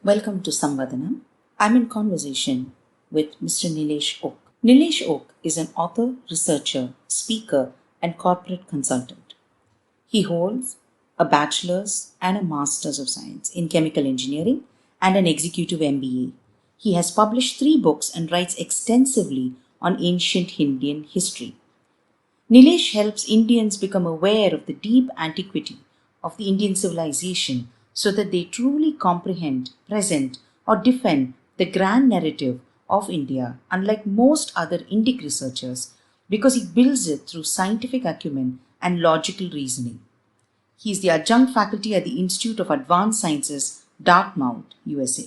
Welcome to Samvadanam. I'm in conversation with Mr. Nilesh Oak. Nilesh Oak is an author, researcher, speaker, and corporate consultant. He holds a bachelor's and a master's of science in chemical engineering and an executive MBA. He has published 3 books and writes extensively on ancient Indian history. Nilesh helps Indians become aware of the deep antiquity of the Indian civilization so that they truly comprehend, present, or defend the grand narrative of India, unlike most other Indic researchers, because he builds it through scientific acumen and logical reasoning. He is the adjunct faculty at the Institute of Advanced Sciences, Dartmouth, USA.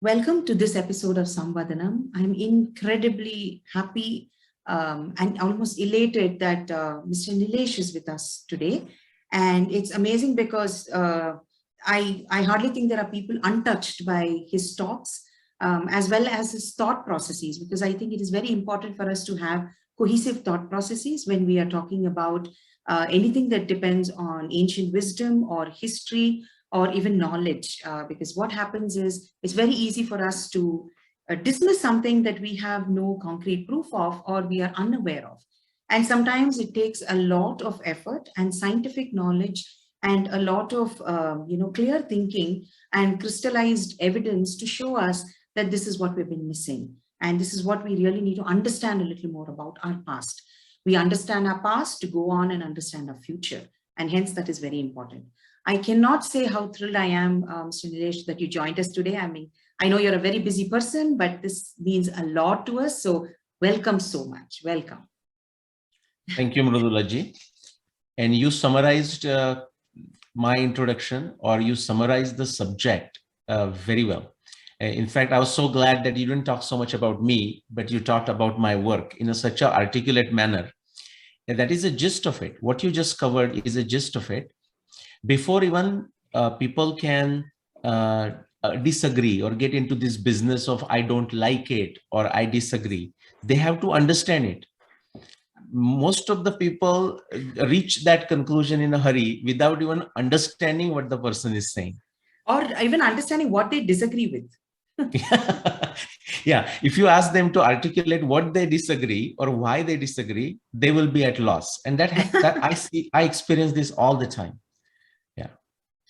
Welcome to this episode of Samvadanam. I'm incredibly happy and almost elated that Mr. Nilesh is with us today. And it's amazing because I hardly think there are people untouched by his talks as well as his thought processes, because I think it is very important for us to have cohesive thought processes when we are talking about anything that depends on ancient wisdom or history or even knowledge, because what happens is it's very easy for us to dismiss something that we have no concrete proof of or we are unaware of. And sometimes it takes a lot of effort and scientific knowledge and a lot of clear thinking and crystallized evidence to show us that this is what we've been missing. And this is what we really need to understand a little more about our past. We understand our past to go on and understand our future. And hence that is very important. I cannot say how thrilled I am, Mr. Nilesh, that you joined us today. I mean, I know you're a very busy person, but this means a lot to us. So welcome so much. Welcome. Thank you, Mrudulaji. And you summarized my introduction, or you summarized the subject very well. In fact, I was so glad that you didn't talk so much about me, but you talked about my work in such an articulate manner. And that is a gist of it. What you just covered is a gist of it. Before even people can disagree or get into this business of I don't like it or I disagree, they have to understand it. Most of the people reach that conclusion in a hurry without even understanding what the person is saying. Or even understanding what they disagree with. Yeah, if you ask them to articulate what they disagree or why they disagree, they will be at loss. And that I experience this all the time. Yeah.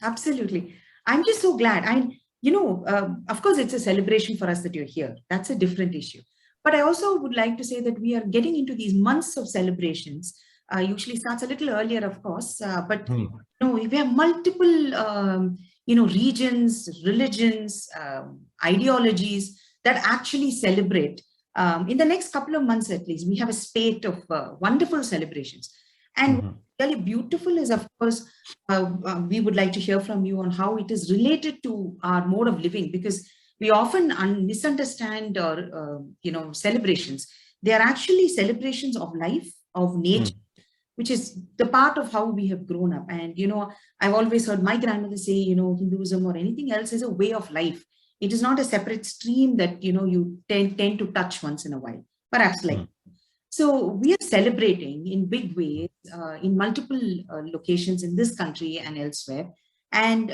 Absolutely. I'm just so glad. Of course, it's a celebration for us that you're here. That's a different issue. But I also would like to say that we are getting into these months of celebrations. Usually starts a little earlier, of course, but we have multiple, regions, religions, ideologies that actually celebrate. In the next couple of months, at least, we have a spate of wonderful celebrations. And really beautiful is, of course, we would like to hear from you on how it is related to our mode of living, because we often misunderstand or celebrations. They are actually celebrations of life, of nature, which is the part of how we have grown up. And I've always heard my grandmother say, Hinduism or anything else is a way of life. It is not a separate stream that you tend to touch once in a while, perhaps like. So we are celebrating in big ways in multiple locations in this country and elsewhere. And,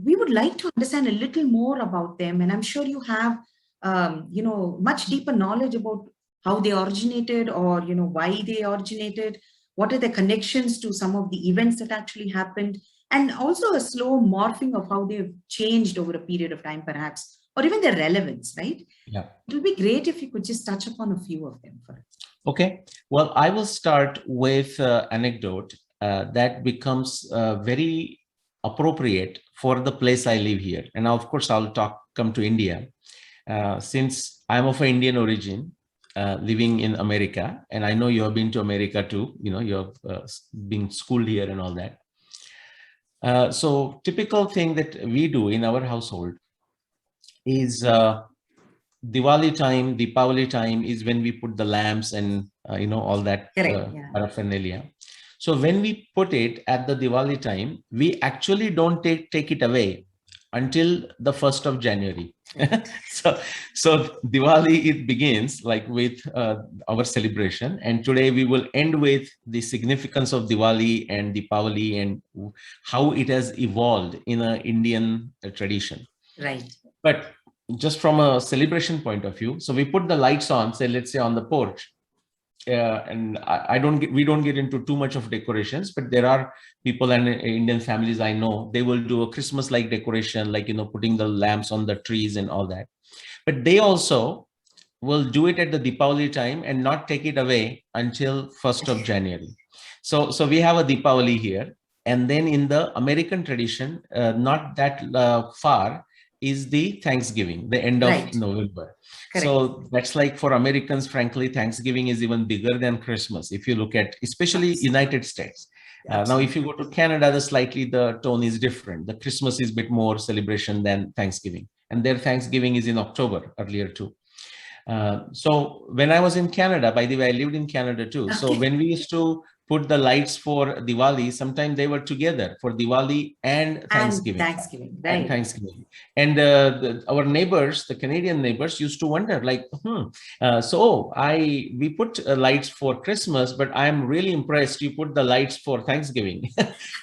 we would like to understand a little more about them. And I'm sure you have, much deeper knowledge about how they originated or, why they originated, what are the connections to some of the events that actually happened, and also a slow morphing of how they've changed over a period of time, perhaps, or even their relevance, right? Yeah. It would be great if you could just touch upon a few of them first. Okay. Well, I will start with anecdote that becomes very appropriate for the place I live here. And now, of course, I'll come to India. Since I'm of an Indian origin, living in America, and I know you have been to America too, you have been schooled here and all that. So typical thing that we do in our household is Diwali time, Deepavali time is when we put the lamps and all that paraphernalia. So when we put it at the Diwali time, we actually don't take it away until the 1st of January. Right. So Diwali, it begins like with our celebration, and today we will end with the significance of Diwali and Deepavali and how it has evolved in an Indian tradition. Right. But just from a celebration point of view, so we put the lights on, say, let's say on the porch, and we don't get into too much of decorations, but there are people and Indian families I know, they will do a Christmas like decoration, like, putting the lamps on the trees and all that. But they also will do it at the Deepavali time and not take it away until 1st of January. So we have a Deepavali here. And then in the American tradition, not that far, is the Thanksgiving, the end of November. Correct. So that's like, for Americans, frankly, Thanksgiving is even bigger than Christmas. If you look at, especially United States. Now, if you go to Canada, the tone is different. The Christmas is a bit more celebration than Thanksgiving. And their Thanksgiving is in October earlier too. So when I was in Canada, by the way, I lived in Canada too. Okay. So when we used to put the lights for Diwali, sometimes they were together for Diwali and Thanksgiving. And our neighbors, the Canadian neighbors, used to wonder, like, we put lights for Christmas, but I'm really impressed you put the lights for Thanksgiving.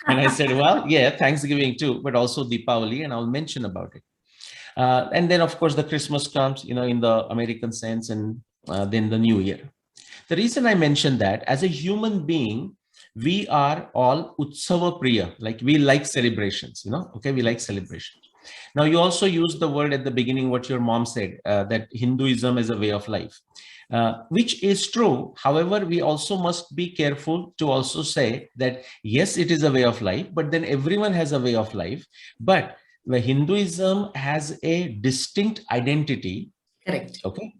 And I said, well, yeah, Thanksgiving too, but also Deepavali, and I'll mention about it. And then, of course, the Christmas comes, in the American sense, and then the New Year. The reason I mentioned that, as a human being, we are all Utsava Priya, like we like celebrations, we like celebrations. Now, you also used the word at the beginning, what your mom said, that Hinduism is a way of life, which is true. However, we also must be careful to also say that, yes, it is a way of life, but then everyone has a way of life. But the Hinduism has a distinct identity. Correct. Okay.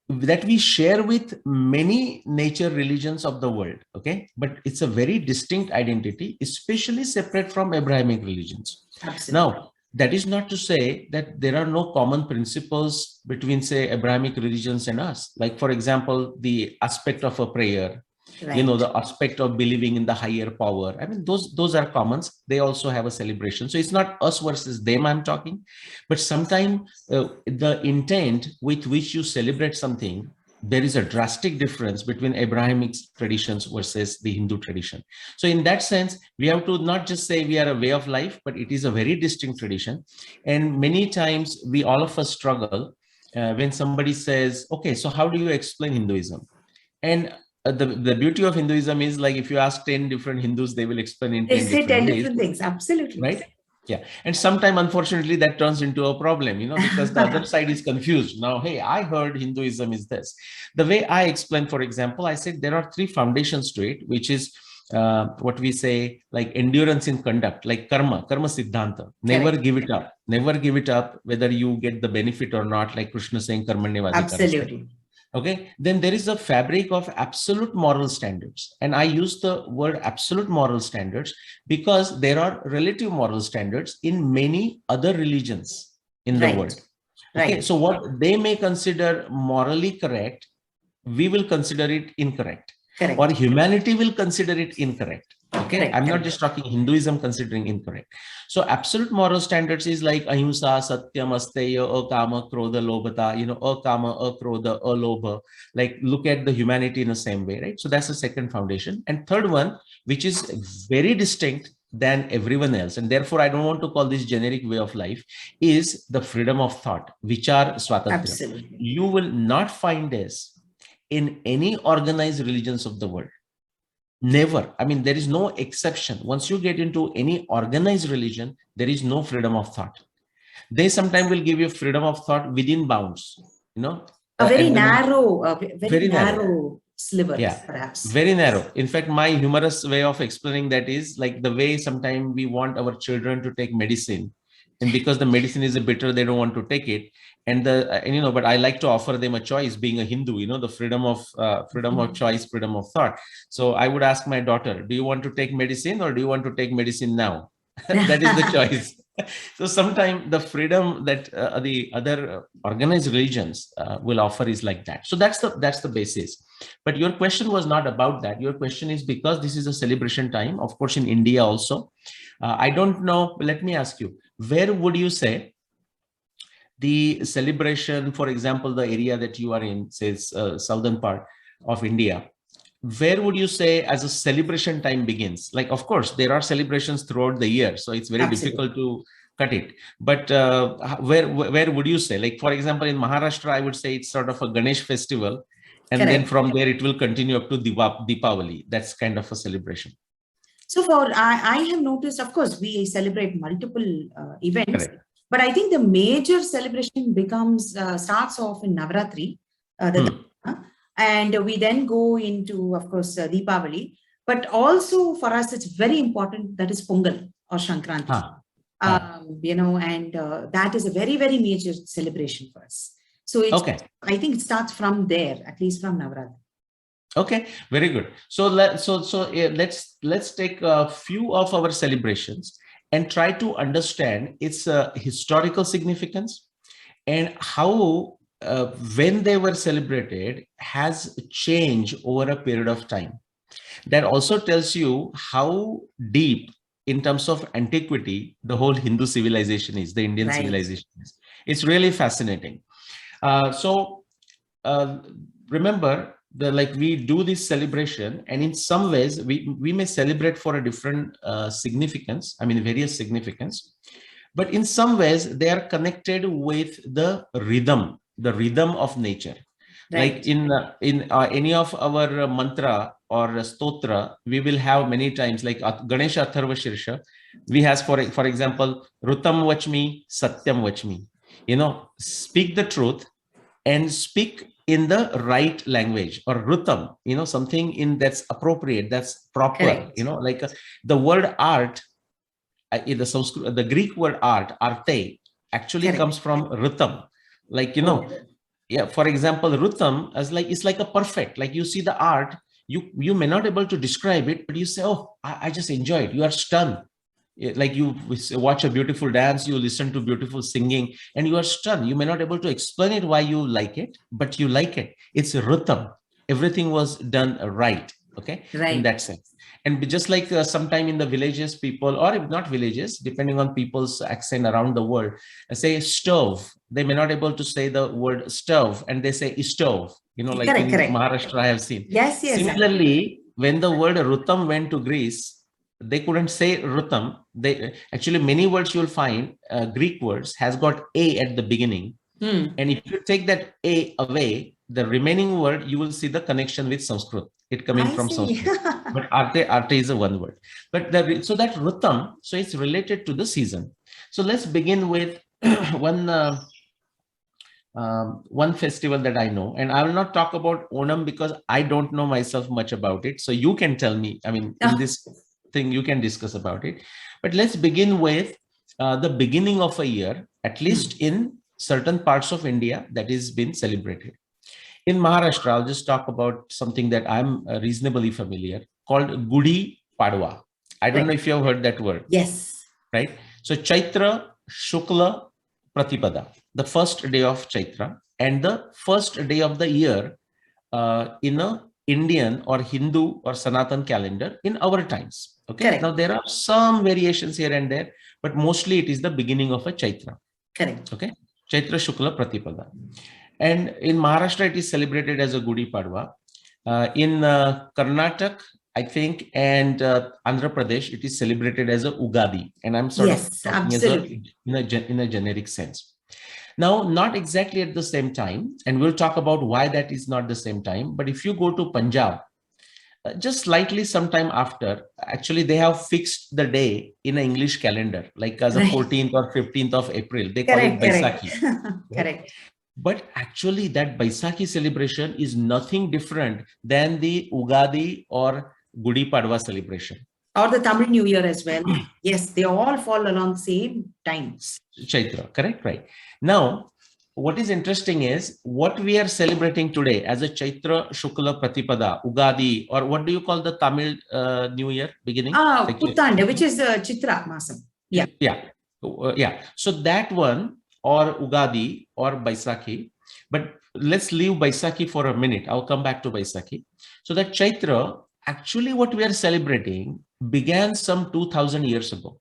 That we share with many nature religions of the world. Okay. But it's a very distinct identity, especially separate from Abrahamic religions. Absolutely. Now, that is not to say that there are no common principles between, say, Abrahamic religions and us. Like, for example, the aspect of a prayer, right. The aspect of believing in the higher power. I mean, those are commons. They also have a celebration. So it's not us versus them I'm talking, but sometimes the intent with which you celebrate something, there is a drastic difference between Abrahamic traditions versus the Hindu tradition. So in that sense, we have to not just say we are a way of life, but it is a very distinct tradition. And many times all of us struggle when somebody says, okay, so how do you explain Hinduism? And the beauty of Hinduism is, like, if you ask 10 different Hindus, they will explain in 10 different things. Absolutely. Right? Yeah. And sometimes, unfortunately, that turns into a problem, because the other side is confused. Now, hey, I heard Hinduism is this. The way I explain, for example, I said there are 3 foundations to it, which is what we say, like endurance in conduct, like karma siddhanta. Never give it up. Never give it up, whether you get the benefit or not, like Krishna saying karmanyevadikara. Absolutely. Okay, then there is a fabric of absolute moral standards. And I use the word absolute moral standards because there are relative moral standards in many other religions in the world. Okay, right. So what they may consider morally correct, we will consider it incorrect. Correct. Or humanity will consider it incorrect. Okay, correct. I'm not just talking Hinduism considering incorrect. So absolute moral standards is like ahimsa, satyam, asteya, akama, krodha, lobhata, akama, akrodha, alobha. Like, look at the humanity in the same way, right? So that's the second foundation. And third one, which is very distinct than everyone else, and therefore I don't want to call this generic way of life, is the freedom of thought, which are swatantra. Absolutely. You will not find this in any organized religions of the world. Never. I mean, there is no exception. Once you get into any organized religion, there is no freedom of thought. They sometimes will give you freedom of thought within bounds, a very narrow, very narrow sliver, yeah, perhaps. Very narrow. In fact, my humorous way of explaining that is like the way sometimes we want our children to take medicine, and because the medicine is bitter, they don't want to take it. And but I like to offer them a choice, being a Hindu, the freedom of choice, freedom of thought. So I would ask my daughter, do you want to take medicine or do you want to take medicine now? That is the choice. So sometimes the freedom that the other organized religions will offer is like that. So that's the basis. But your question was not about that. Your question is because this is a celebration time, of course, in India also. I don't know. Let me ask you, where would you say the celebration, for example, the area that you are in, says southern part of India, where would you say as a celebration time begins? Like, of course, there are celebrations throughout the year, so it's very Absolutely. difficult to cut it. But where would you say? Like, for example, in Maharashtra, I would say it's sort of a Ganesh festival. And Correct. then from there, it will continue up to Deepavali. That's kind of a celebration. So I have noticed, of course, we celebrate multiple events, Correct. but I think the major celebration starts off in Navratri, and we then go into, of course, Deepavali. But also for us, it's very important, that is Pongal or Shankranti. And that is a very, very major celebration for us. So I think it starts from there, at least from Navratri. Okay, very good. So let's take a few of our celebrations and try to understand its historical significance and how when they were celebrated has changed over a period of time. That also tells you how deep in terms of antiquity the whole Hindu civilization is, the Indian civilization is. It's really fascinating. Remember, we do this celebration, and in some ways we may celebrate for a different significance, I mean various significance, but in some ways they are connected with the rhythm of nature. Like in any of our mantra or stotra, we will have many times, like Ganesha Atharva Shirsha, we has for example, Rutam Vachmi, Satyam Vachmi. Speak the truth and speak in the right language, or Rutam, something in that's appropriate, that's proper. Like the word art, the Greek word art, arte, actually comes from Rutam. Like, for example, Rutam is like a perfect, like you see the art, you may not be able to describe it, but you say, oh, I just enjoy it. You are stunned. Like you watch a beautiful dance, you listen to beautiful singing, and you are stunned. You may not be able to explain it why you like it, but you like it. It's Rutam. Everything was done right. Okay. In that sense. And just like sometime in the villages, people, or if not villages, depending on people's accent around the world, say stove. They may not be able to say the word stove, and they say stove. Like in Maharashtra, I have seen. Yes. Similarly, when the word Rutam went to Greece, they couldn't say Rutam. They actually, many words you'll find, Greek words, has got a at the beginning. And if you take that a away, the remaining word, you will see the connection with Sanskrit. It coming from Sanskrit. But arte is a one word. But so that Rutam, so it's related to the season. So let's begin with one festival that I know, and I will not talk about Onam because I don't know myself much about it. So you can tell me, I mean, in this thing, you can discuss about it. But let's begin with the beginning of a year, at least in certain parts of India, that is been celebrated. In Maharashtra, I'll just talk about something that I'm reasonably familiar, called Gudi Padwa. I don't know if you have heard that word. Yes. Right? So Chaitra Shukla Pratipada, the first day of Chaitra, and the first day of the year in a Indian or Hindu or Sanatan calendar in our times. Okay. Now there are some variations here and there, but mostly it is the beginning of a Chaitra. Correct. Okay. Chaitra Shukla Pratipada. And in Maharashtra, it is celebrated as a Gudi Padwa. In Karnataka, I think, and Andhra Pradesh, it is celebrated as a Ugadi. And I'm sort of talking as in a generic sense. Now, not exactly at the same time, and we'll talk about why that is not the same time. But if you go to Punjab, just slightly sometime after, actually, they have fixed the day in an English calendar, like as a 14th or 15th of April. They call it Baisakhi. Correct. But actually, that Baisakhi celebration is nothing different than the Ugadi or Gudi Padwa celebration. Or the Tamil New Year as well. Yes, they all fall along the same time. Chaitra, correct? Right. Now, what is interesting is what we are celebrating today as a Chaitra Shukla Pratipada, Ugadi, or what do you call the Tamil New Year beginning? Puttanda, which is Chitra Masam. Yeah. Yeah. So that one, or Ugadi or Baisakhi, but let's leave Baisakhi for a minute. I'll come back to Baisakhi. So that Chaitra, actually what we are celebrating began some 2000 years ago.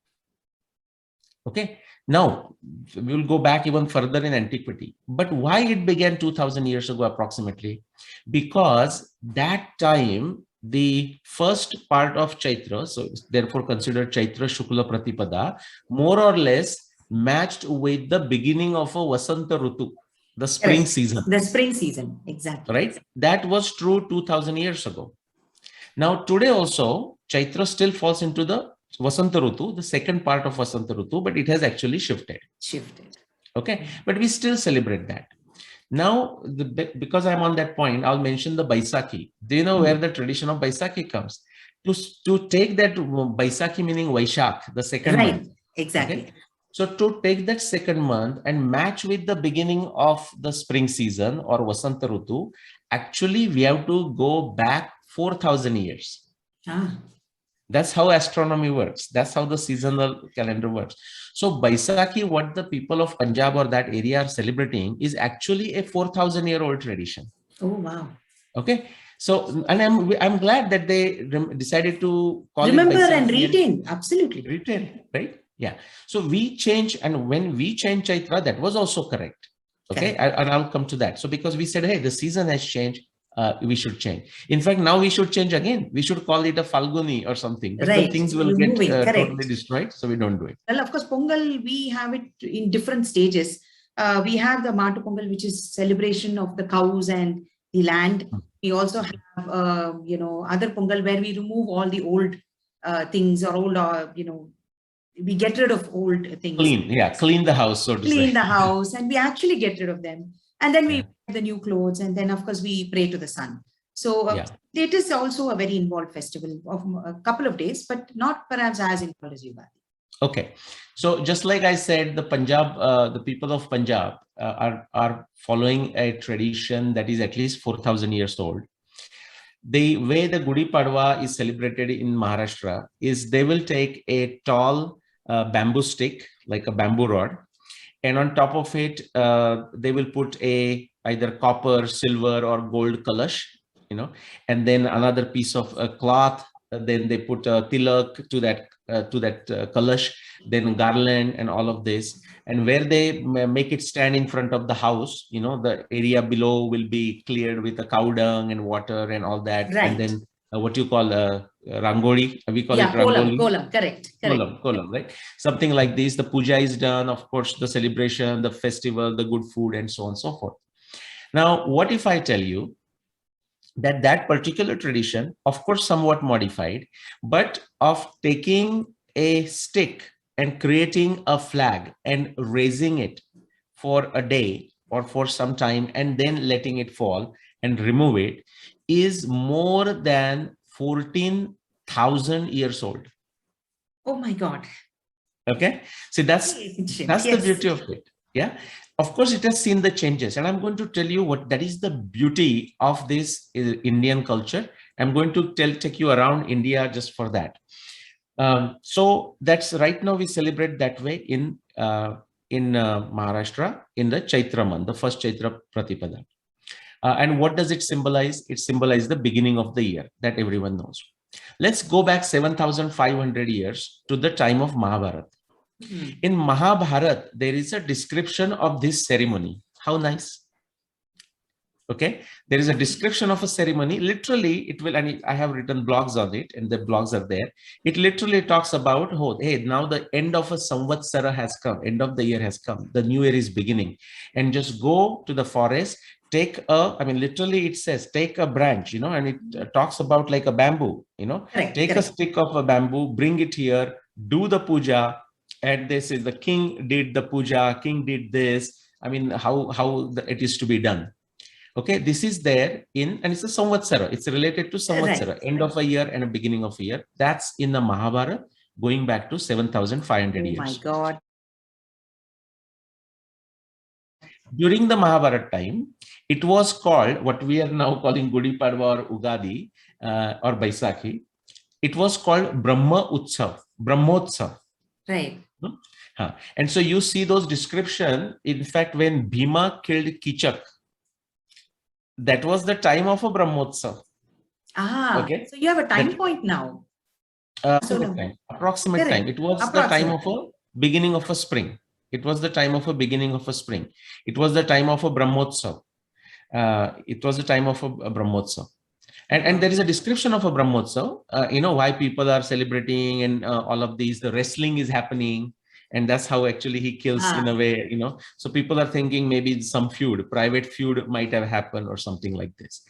Okay. Now, we will go back even further in antiquity. But why it began 2000 years ago approximately? Because that time, the first part of Chaitra, so therefore considered Chaitra Shukla Pratipada, more or less matched with the beginning of a Vasanta Rutu, the spring Correct. season. The spring season, exactly. Right? That was true 2000 years ago. Now, today also, Chaitra still falls into the Vasanta Rutu, the second part of Vasanta Rutu, but it has actually shifted. Okay, but we still celebrate that. Now, because I'm on that point, I'll mention the Baisakhi. Do you know where the tradition of Baisakhi comes? To take that Baisakhi meaning Vaishak, the second month. Exactly. Okay? So to take that second month and match with the beginning of the spring season or Vasanta Rutu, actually we have to go back 4,000 years. That's how astronomy works. That's how the seasonal calendar works. So Baisakhi, what the people of Punjab or that area are celebrating, is actually a 4,000-year-old tradition. Oh, wow. Okay. So, and I'm glad that they decided to call Remember it Baisakhi and retain. Absolutely. Retain, right? Yeah. So we change, and when we change Chaitra, that was also correct. Okay. And I'll come to that. So because we said, hey, the season has changed, we should change. In fact, now we should change again. We should call it a Falguni or something, but the things will get totally destroyed. So we don't do it. Well, of course, Pongal, we have it in different stages. We have the Matu Pongal, which is celebration of the cows and the land. We also have, other Pongal where we remove all the old things or old, we get rid of old things. Clean the house, so to say. Clean the house, and we actually get rid of them. And then we wear the new clothes, and then, of course, we pray to the sun. So it is also a very involved festival of a couple of days, but not perhaps as involved as Ugadi. Okay. So just like I said, the people of Punjab are following a tradition that is at least 4,000 years old. The way the Gudi Padwa is celebrated in Maharashtra is they will take a tall bamboo stick, like a bamboo rod, and on top of it, they will put either copper, silver, or gold kalash, and then another piece of cloth. Then they put a tilak to that kalash, then garland and all of this. And where they make it stand in front of the house, the area below will be cleared with a cow dung and water and all that. Right. And then what you call rangoli, we call it rangoli. Kolam, correct. Kolam, right? Something like this. The puja is done, of course, the celebration, the festival, the good food, and so on and so forth. Now, what if I tell you that particular tradition, of course, somewhat modified, but of taking a stick and creating a flag and raising it for a day or for some time and then letting it fall and remove it, is more than 14,000 years old. Oh my God. Okay. So that's the beauty of it. Yeah. Of course, it has seen the changes, and I'm going to tell you that is the beauty of this Indian culture. I'm going to take you around India just for that. So that's right now we celebrate that way in Maharashtra in the Chaitra month, the first Chaitra Pratipada. And what does it symbolize? It symbolizes the beginning of the year that everyone knows. Let's go back 7,500 years to the time of Mahabharata. In Mahabharata, there is a description of this ceremony. How nice. Okay, there is a description of a ceremony. Literally, it will, and I have written blogs on it, and the blogs are there. It literally talks about, hey, now the end of a Samvatsara has come, end of the year has come, the new year is beginning, and just go to the forest, literally it says, take a branch, and it talks about like a bamboo, take a stick of a bamboo, bring it here, do the puja. And this is the king did the puja, king did this. How it is to be done. Okay, this is there and it's a Samvatsara. It's related to Samvatsara, end of a year and a beginning of a year. That's in the Mahabharata, going back to 7,500 years. Oh my God. During the Mahabharata time, it was called what we are now calling Gudi Padwa or Ugadi or Baisakhi. It was called Brahmotsav. Right. And so you see those description. In fact, when Bhima killed Kichak, that was the time of a Brahmotsav. Okay. So you have a time point now. Approximate time. It was the time of a beginning of a spring. It was the time of a beginning of a spring. It was the time of a Brahmotsav. It was the time of a Brahmotsav. And there is a description of a Brahmotsav, why people are celebrating and all of these, the wrestling is happening. And that's how actually he kills in a way, So people are thinking maybe some feud, private feud might have happened or something like this.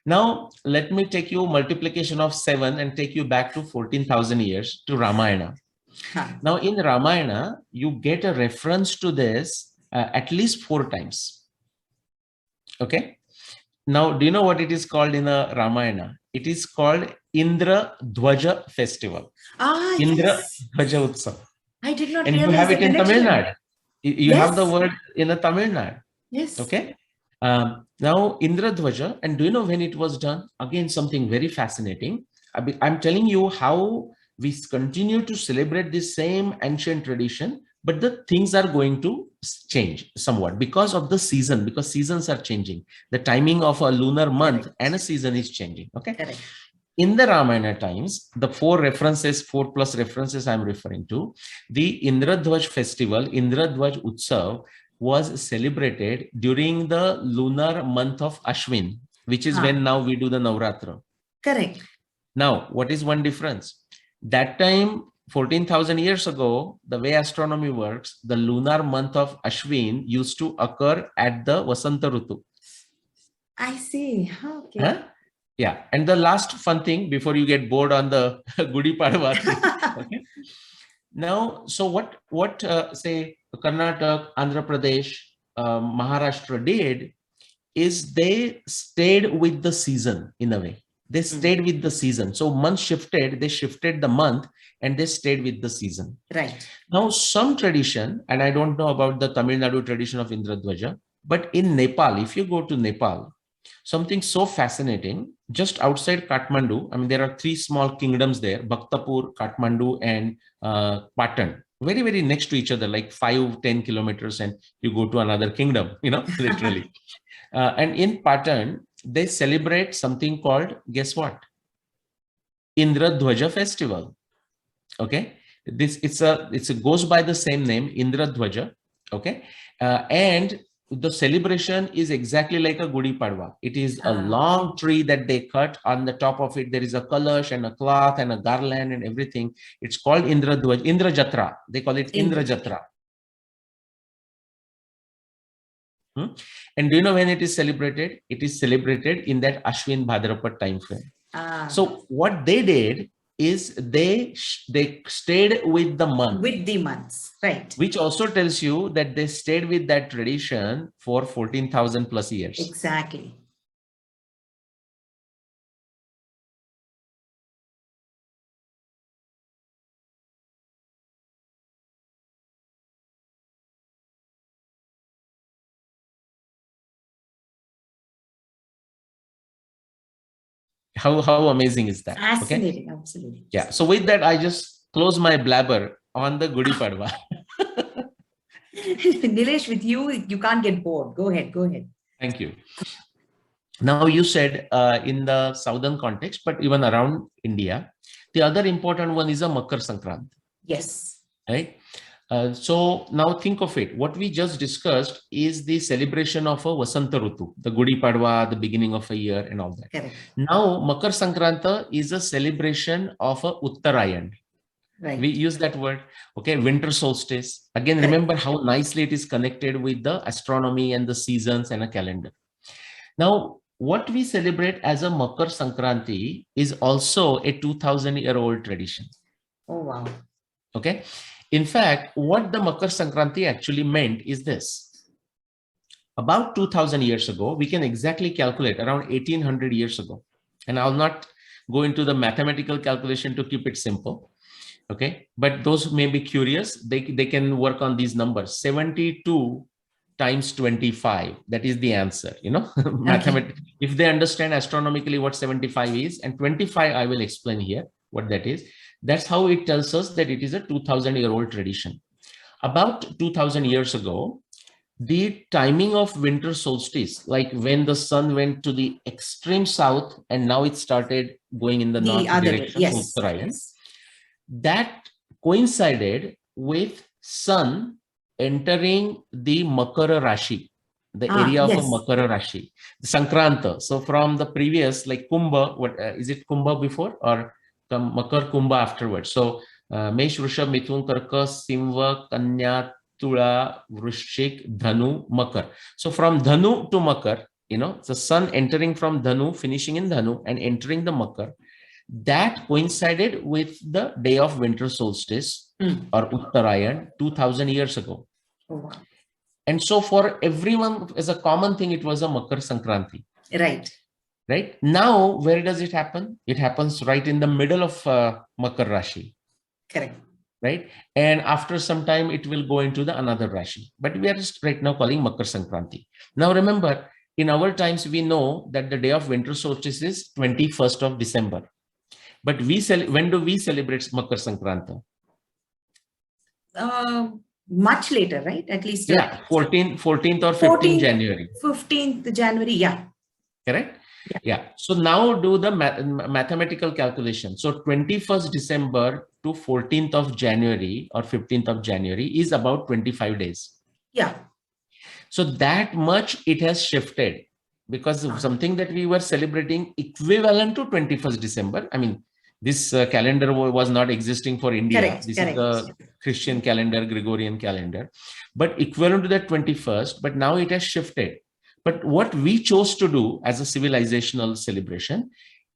Now, let me take you multiplication of 7 and take you back to 14,000 years to Ramayana. Now, in Ramayana, you get a reference to this at least 4 times. Okay. Now, do you know what it is called in the Ramayana? It is called Indra Dwaja Festival. Indra Dwaja Utsav. I did not and realize you have it in connection. Tamil Nadu. You have the word in a Tamil Nadu. Yes. Okay. Now, Indra Dwaja, and do you know when it was done? Again, something very fascinating. I'm telling you how we continue to celebrate this same ancient tradition, but the things are going to change somewhat because of the season, because seasons are changing. The timing of a lunar month and a season is changing. Okay. Correct. In the Ramayana times, the 4 plus references I'm referring to, the Indradhwaj festival, Indradhwaj Utsav, was celebrated during the lunar month of Ashwin, which is when now we do the Navratra. Correct. Now, what is one difference? That time, 14,000 years ago, the way astronomy works, the lunar month of Ashwin used to occur at the Vasanta Rutu. I see. Okay. Huh? Yeah. And the last fun thing before you get bored on the Gudi Padwa thing. Okay. Now, so what say Karnataka, Andhra Pradesh, Maharashtra did is they stayed with the season in a way. They stayed with the season. So month shifted, they shifted the month and they stayed with the season. Right. Now, some tradition, and I don't know about the Tamil Nadu tradition of Indradhwaja, but in Nepal, if you go to Nepal, something so fascinating, just outside Kathmandu, I mean, there are 3 small kingdoms there, Bhaktapur, Kathmandu, and Patan, very, very next to each other, like 5-10 kilometers, and you go to another kingdom, literally. And in Patan, they celebrate something called, guess what? Indradhwaja festival. Okay. It goes by the same name, Indradhwaja. Okay. And the celebration is exactly like a Gudi Padwa. It is a long tree that they cut. On the top of it, there is a kalash and a cloth and a garland and everything. It's called Indradhwaj, Indra Jatra. They call it Indra Jatra. And do you know when it is celebrated? It is celebrated in that Ashwin Bhadrapad time frame. So what they did is they stayed with the month. With the months, right. Which also tells you that they stayed with that tradition for 14,000 plus years. Exactly. How amazing is that? Fascinating, okay? Absolutely. Yeah. So with that, I just close my blabber on the Gudi Padwa. Nilesh, with you can't get bored. Go ahead. Thank you. Now you said in the southern context, but even around India, the other important one is a Makar Sankranti. Yes. Right. So now think of it. What we just discussed is the celebration of a Vasanta Rutu, the Gudi Padwa, the beginning of a year and all that. Correct. Now Makar Sankranta is a celebration of a Uttarayan. Right. We use that word. Okay. Winter solstice. Again, remember how nicely it is connected with the astronomy and the seasons and a calendar. Now, what we celebrate as a Makar Sankranti is also a 2,000-year-old tradition. Oh, wow. Okay. In fact, what the Makar Sankranti actually meant is this. About 2,000 years ago, we can exactly calculate around 1,800 years ago. And I'll not go into the mathematical calculation to keep it simple. Okay. But those who may be curious, they can work on these numbers. 72 times 25. That is the answer, mathematically. If they understand astronomically what 75 is, and 25, I will explain here what that is. That's how it tells us that it is a 2,000-year-old tradition. About 2,000 years ago, the timing of winter solstice, like when the sun went to the extreme south and now it started going in the north direction, yes. that coincided with sun entering the Makara Rashi, the area of a Yes. Makara Rashi, Sankranta. So from the previous, like Kumbha, what is it Kumbha before or Makar Kumbha afterwards? So Mesh, Vrishabh, Mithun, Karka, Simva, Kanya, Tula, Vrishchik, Dhanu, Makar. So from Dhanu to Makar, the sun entering from Dhanu, finishing in Dhanu and entering the Makar, that coincided with the day of winter solstice or Uttarayan 2000 years ago. Oh, wow. And so for everyone, as a common thing, it was a Makar Sankranti. Right. Right. Now, where does it happen? It happens right in the middle of Makar Rashi. Correct. Right. And after some time, it will go into the another Rashi. But we are just right now calling Makar Sankranti. Now, remember, in our times, we know that the day of winter solstice is 21st of December. But when do we celebrate Makar Sankranti? Much later, right? At least. Yeah, 14th or 15th January. 15th January, yeah. Correct? Yeah. So now do the mathematical calculation. So 21st December to 14th of January or 15th of January is about 25 days. Yeah. So that much it has shifted because of something that we were celebrating equivalent to 21st December. I mean, this calendar was not existing for India. Correct, this is the Christian calendar, Gregorian calendar, but equivalent to that 21st, but now it has shifted. But what we chose to do as a civilizational celebration,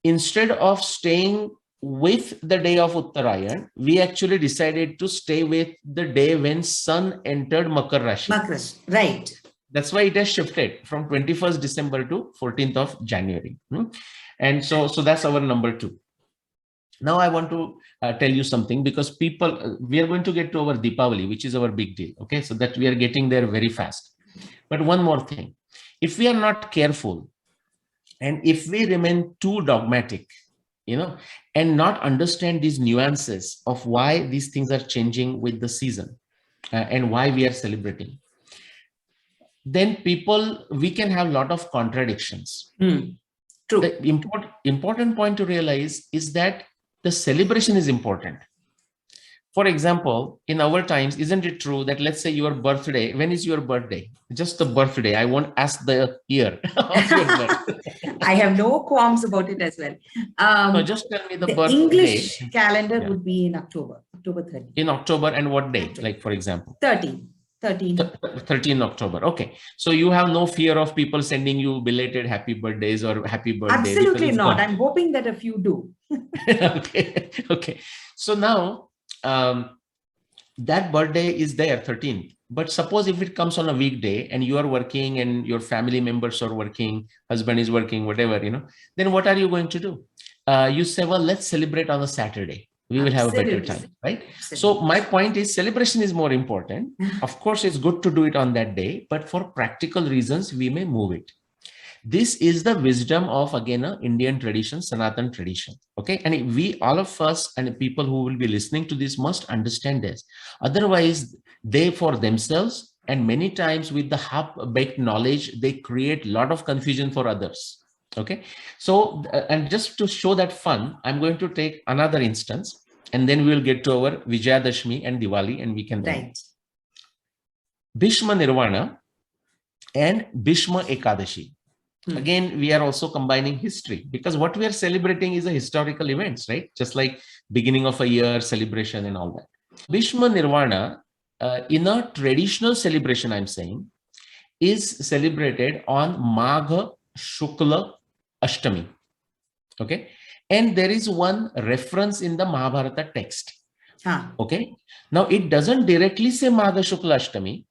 instead of staying with the day of Uttarayan, we actually decided to stay with the day when sun entered Makar Rashi. Makar, right. That's why it has shifted from 21st December to 14th of January. And so that's our number 2. Now I want to tell you something, because we are going to get to our Deepavali, which is our big deal. Okay, so that we are getting there very fast. But one more thing, if we are not careful and if we remain too dogmatic, and not understand these nuances of why these things are changing with the season and why we are celebrating, then we can have a lot of contradictions. True. The important point to realize is that the celebration is important. For example, in our times, isn't it true that, let's say your birthday, when is your birthday? Just the birthday. I won't ask the year of your birth. I have no qualms about it as well. No, just tell me the birthday. English calendar would be in October 30. In October, and what day? Like, for example? 13 October. Okay. So you have no fear of people sending you belated happy birthdays or happy birthday? Absolutely not. I'm hoping that a few do. Okay. So now, that birthday is there, 13th. But suppose if it comes on a weekday and you are working and your family members are working, husband is working, whatever, then what are you going to do? You say, well, let's celebrate on a Saturday. We will have a better time, right? Absolutely. So my point is, celebration is more important. Of course, it's good to do it on that day, but for practical reasons, we may move it. This is the wisdom of, again, Indian tradition, Sanatan tradition. Okay. And all of us and people who will be listening to this must understand this. Otherwise, they for themselves, and many times with the half-baked knowledge, they create a lot of confusion for others. Okay. So, and just to show that fun, I'm going to take another instance, and then we will get to our Vijayadashmi and Diwali, and we can right. Bhishma Nirvana and Bhishma Ekadashi. Again, we are also combining history, because what we are celebrating is a historical events, right? Just like beginning of a year celebration and all that. Bhishma Nirvana, in a traditional celebration, I'm saying, is celebrated on Magha Shukla Ashtami. Okay. And there is one reference in the Mahabharata text. Okay. Now, it doesn't directly say Magha Shukla Ashtami.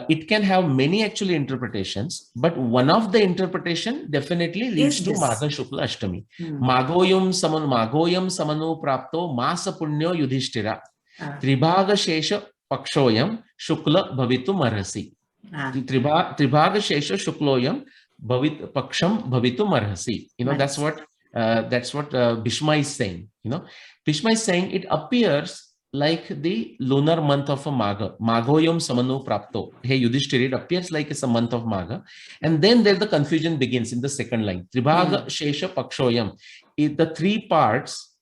It can have many actually interpretations, but one of the interpretation definitely leads to Magha Shukla Ashtami. Magoyam samanu prapto masa punyo yudhishthira. Tribhaga shesha pakshoyam shukla bhavitu marhasi. Tribhaga shesha shukloyam paksham bhavitu marhasi. That's what Bhishma is saying. Bhishma is saying it appears like the lunar month of a Magha. Magoyam samanu prapto. Hey Yudhishthira, it appears like it's a month of Magha. And then there the confusion begins in the second line. Tribhaga shesha pakshoyam. The three parts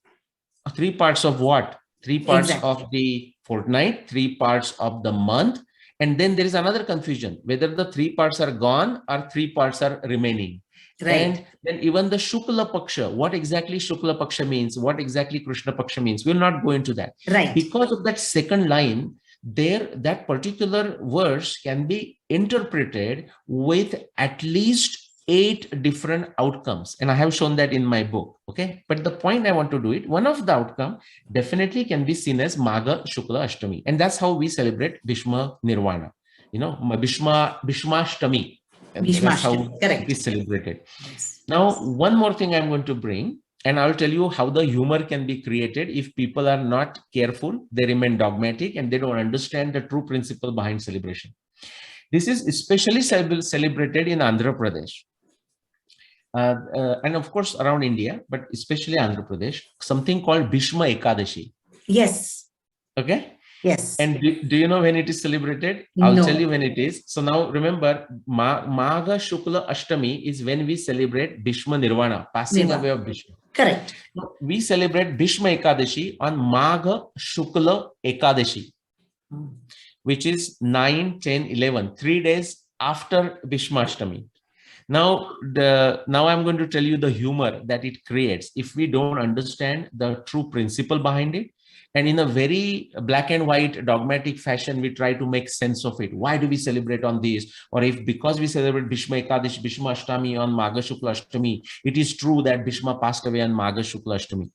of what? 3 parts Exactly. of the fortnight, 3 parts of the month. And then there is another confusion, whether the 3 parts are gone or 3 parts are remaining. Right. And then even the Shukla Paksha, what exactly Shukla Paksha means, what exactly Krishna Paksha means, we'll not go into that. Right. Because of that second line, there that particular verse can be interpreted with at least 8 different outcomes. And I have shown that in my book. Okay. But the point I want to do it, one of the outcome definitely can be seen as Magha Shukla Ashtami. And that's how we celebrate Bhishma Nirvana. You know, Bhishmashtami. And that's how it is celebrated. Yes. Now, one more thing I'm going to bring, and I'll tell you how the humor can be created if people are not careful, they remain dogmatic, and they don't understand the true principle behind celebration. This is especially celebrated in Andhra Pradesh. And of course, around India, but especially Andhra Pradesh, something called Bhishma Ekadashi. Yes. Okay. Yes. And do you know when it is celebrated? I'll tell you when it is. So now remember, Magha Shukla Ashtami is when we celebrate Bhishma Nirvana, passing away of Bhishma. Correct. We celebrate Bhishma Ekadashi on Magha Shukla Ekadashi, which is 9, 10, 11, 3 days after Bhishma Ashtami. Now I'm going to tell you the humor that it creates if we don't understand the true principle behind it. And in a very black and white dogmatic fashion, we try to make sense of it. Why do we celebrate on this? Or if because we celebrate Bhishma Ekadashi, Bhishma Ashtami on Magha Shukla Ashtami, it is true that Bhishma passed away on Magha Shukla Ashtami.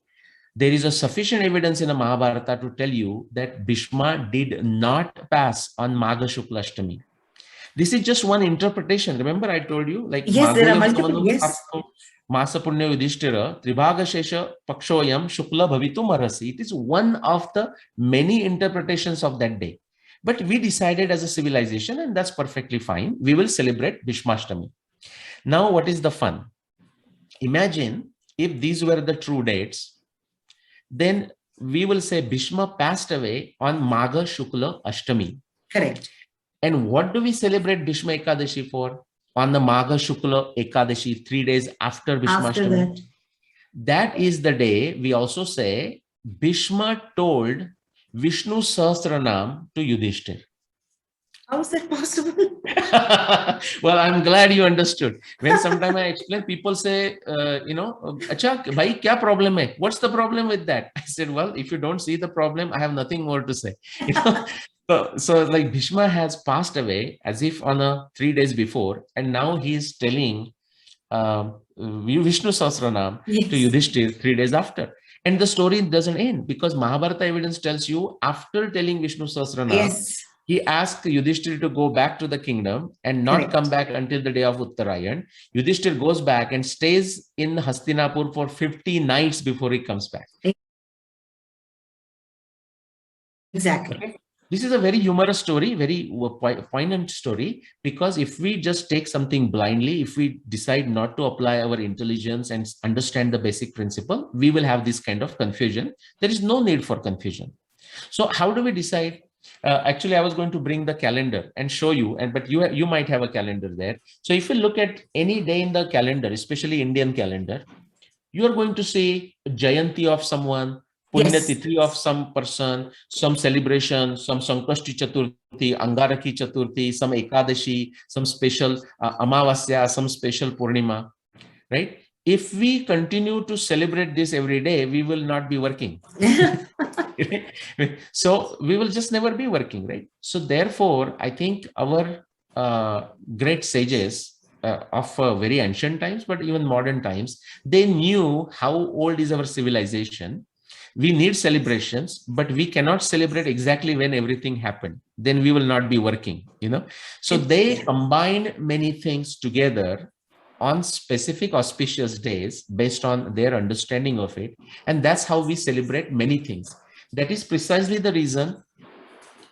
There is a sufficient evidence in the Mahabharata to tell you that Bhishma did not pass on Magha Shukla Ashtami. This is just one interpretation. Remember, I told you, like, yes, there are multiple. Yes. Masa Punya Yudhishthira, Tribhaga Shesha Pakshoyam Shukla Bhavitum Arasi. It is one of the many interpretations of that day. But we decided as a civilization, and that's perfectly fine, we will celebrate Bhishmashtami. Now, what is the fun? Imagine if these were the true dates, then we will say Bhishma passed away on Magha Shukla Ashtami. Correct. And what do we celebrate Bhishma Ekadashi for? On the Magha Shukla Ekadashi, 3 days after Bhishma Ashtami. That is the day we also say Bhishma told Vishnu Sahasranam to Yudhishthir. How is that possible? Well, I'm glad you understood. When sometimes I explain, people say, Acha, bhai, kya problem hai? What's the problem with that? I said, well, if you don't see the problem, I have nothing more to say. You know? So like Bhishma has passed away as if on 3 days before, and now he is telling Vishnu Sahasranam to Yudhishthir 3 days after. And the story doesn't end because Mahabharata evidence tells you after telling Vishnu Sahasranam, he asked Yudhishthir to go back to the kingdom and not come back until the day of Uttarayan. Yudhishthir goes back and stays in Hastinapur for 50 nights before he comes back. Exactly. Okay? This is a very humorous story, very poignant story, because if we just take something blindly, if we decide not to apply our intelligence and understand the basic principle, we will have this kind of confusion. There is no need for confusion. So how do we decide? Actually, I was going to bring the calendar and show you, but you might have a calendar there. So if you look at any day in the calendar, especially Indian calendar, you are going to see Jayanti of someone, Punyatithi of some person, some celebration, some Sankashti Chaturthi, Angaraki Chaturthi, some Ekadashi, some special Amavasya, some special Purnima, right? If we continue to celebrate this every day, we will not be working. So we will just never be working, right? So therefore, I think our great sages of very ancient times, but even modern times, they knew how old is our civilization. We need celebrations, but we cannot celebrate exactly when everything happened. Then we will not be working, you know. So they combined many things together on specific auspicious days based on their understanding of it. And that's how we celebrate many things. That is precisely the reason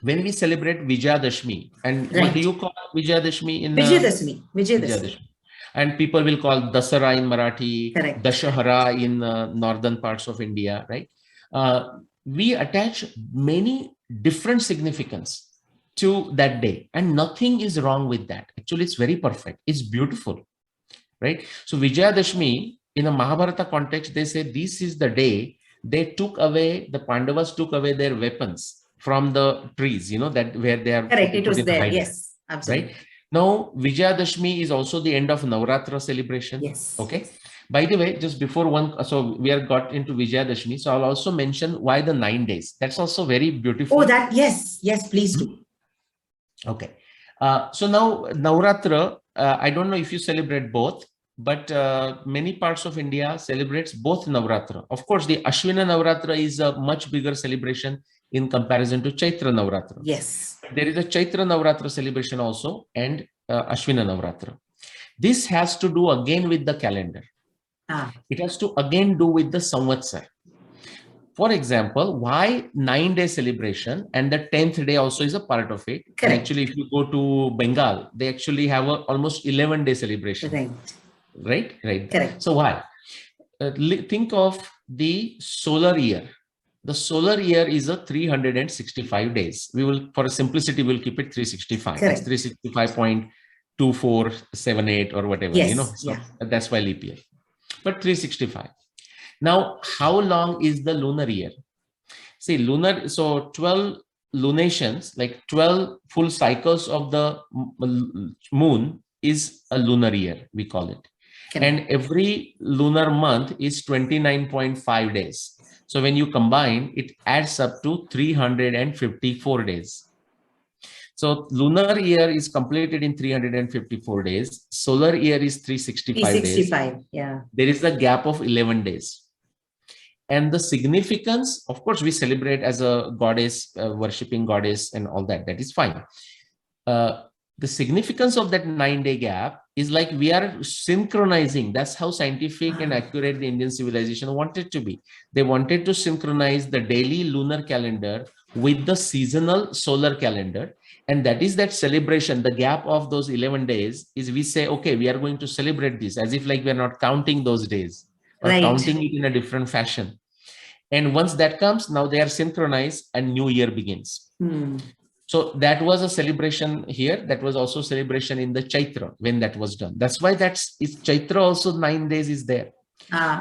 when we celebrate Vijayadashmi. And what do you call Vijayadashmi in Vijayadashmi. And people will call Dasara in Marathi, Dashahara in northern parts of India, right? We attach many different significance to that day, and nothing is wrong with that. Actually, it's very perfect. It's beautiful, right? So Vijayadashmi, in a Mahabharata context, they say this is the day they took away, the Pandavas took away their weapons from the trees, that where they are Correct. It put was in the there. hiding, Yes, absolutely. right? Now, Vijayadashmi is also the end of Navratra celebration. Yes. Okay. By the way, just before so we are got into Vijayadashmi. So I'll also mention why the 9 days. That's also very beautiful. Oh, yes, please do. Okay. So now Navratra, I don't know if you celebrate both, but many parts of India celebrates both Navratra. Of course, the Ashwina Navratra is a much bigger celebration in comparison to Chaitra Navratra. Yes. There is a Chaitra Navratra celebration also and Ashwina Navratra. This has to do again with the calendar. It has to again do with the Samvatsar. For example, why 9-day celebration and the 10th day also is a part of it. And actually, if you go to Bengal, they actually have a almost 11-day celebration. Right. Correct. So why? Think of the solar year. The solar year is a 365 days. We will, for simplicity, we'll keep it 365. Correct. It's 365.2478 or whatever, yes, So that's why leap year. But 365. Now, how long is the lunar year? See, lunar, so 12 lunations, like 12 full cycles of the moon is a lunar year, we call it. And every lunar month is 29.5 days. So when you combine, it adds up to 354 days. So lunar year is completed in 354 days. Solar year is 365 days. Yeah. There is a gap of 11 days. And the significance, of course, we celebrate as a goddess, worshipping goddess and all that. That is fine. The significance of that 9-day gap is like we are synchronizing. That's how scientific and accurate the Indian civilization wanted to be. They wanted to synchronize the daily lunar calendar with the seasonal solar calendar. And that is that celebration, the gap of those 11 days is we say, okay, we are going to celebrate this as if like we're not counting those days or counting it in a different fashion. And once that comes, now they are synchronized and new year begins. So that was a celebration here. That was also celebration in the Chaitra when that was done. That's why it's Chaitra also 9 days is there.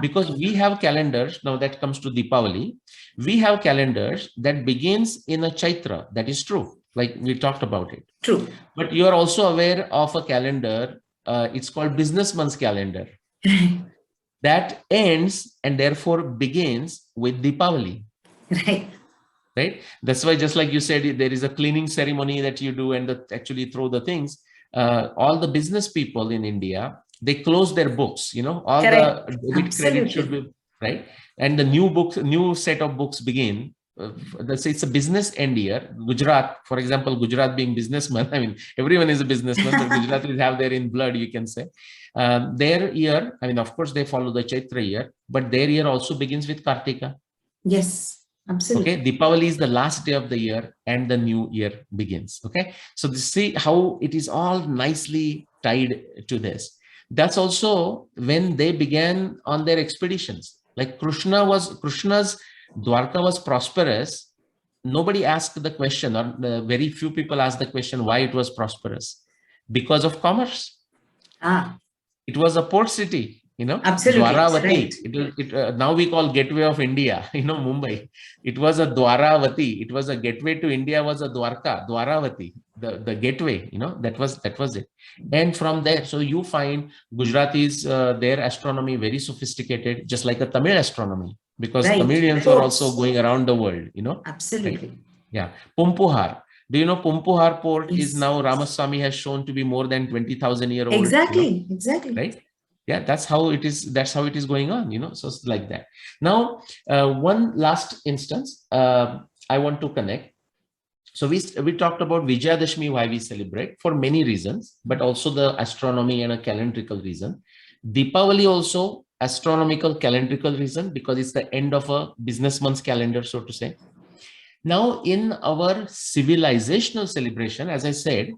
Because we have calendars, now that comes to Deepavali, we have calendars that begins in a Chaitra. That is true. Like we talked about it. True. But you are also aware of a calendar. It's called businessman's calendar. That ends and therefore begins with Deepavali. Right. That's why, just like you said, there is a cleaning ceremony that you do and actually throw the things. All the business people in India, they close their books, all the debit credit should be right. And the new set of books begin. It's a business end year. Gujarat, for example, Gujarat being businessman. I mean, everyone is a businessman, but Gujaratis have their in blood, you can say. Their year, I mean, of course, they follow the Chaitra year, but their year also begins with Kartika. Yes. Absolutely. Okay, Deepavali is the last day of the year and the new year begins. Okay, so see how it is all nicely tied to this. That's also when they began on their expeditions. Like Krishna's Dwarka was prosperous. Nobody asked the question, or very few people asked the question why it was prosperous. Because of commerce. It was a port city. Absolutely. Dwaravati. Right. Now we call gateway of India, Mumbai. It was a Dwaravati. It was a gateway to India, was a Dwarka, Dwaravati, the gateway, that was it. And from there, so you find Gujaratis, their astronomy very sophisticated, just like a Tamil astronomy, because Tamilians are also going around the world, Absolutely. Right? Yeah. Pumpuhar. Do you know Pumpuhar port is now Ramaswamy has shown to be more than 20,000 year old? Exactly. Right. Yeah, that's how it is. That's how it is going on, so it's like that. Now, one last instance I want to connect. So we talked about Vijayadashmi, why we celebrate for many reasons, but also the astronomy and a calendrical reason. Deepavali also astronomical calendrical reason, because it's the end of a businessman's calendar, so to say. Now, in our civilizational celebration, as I said,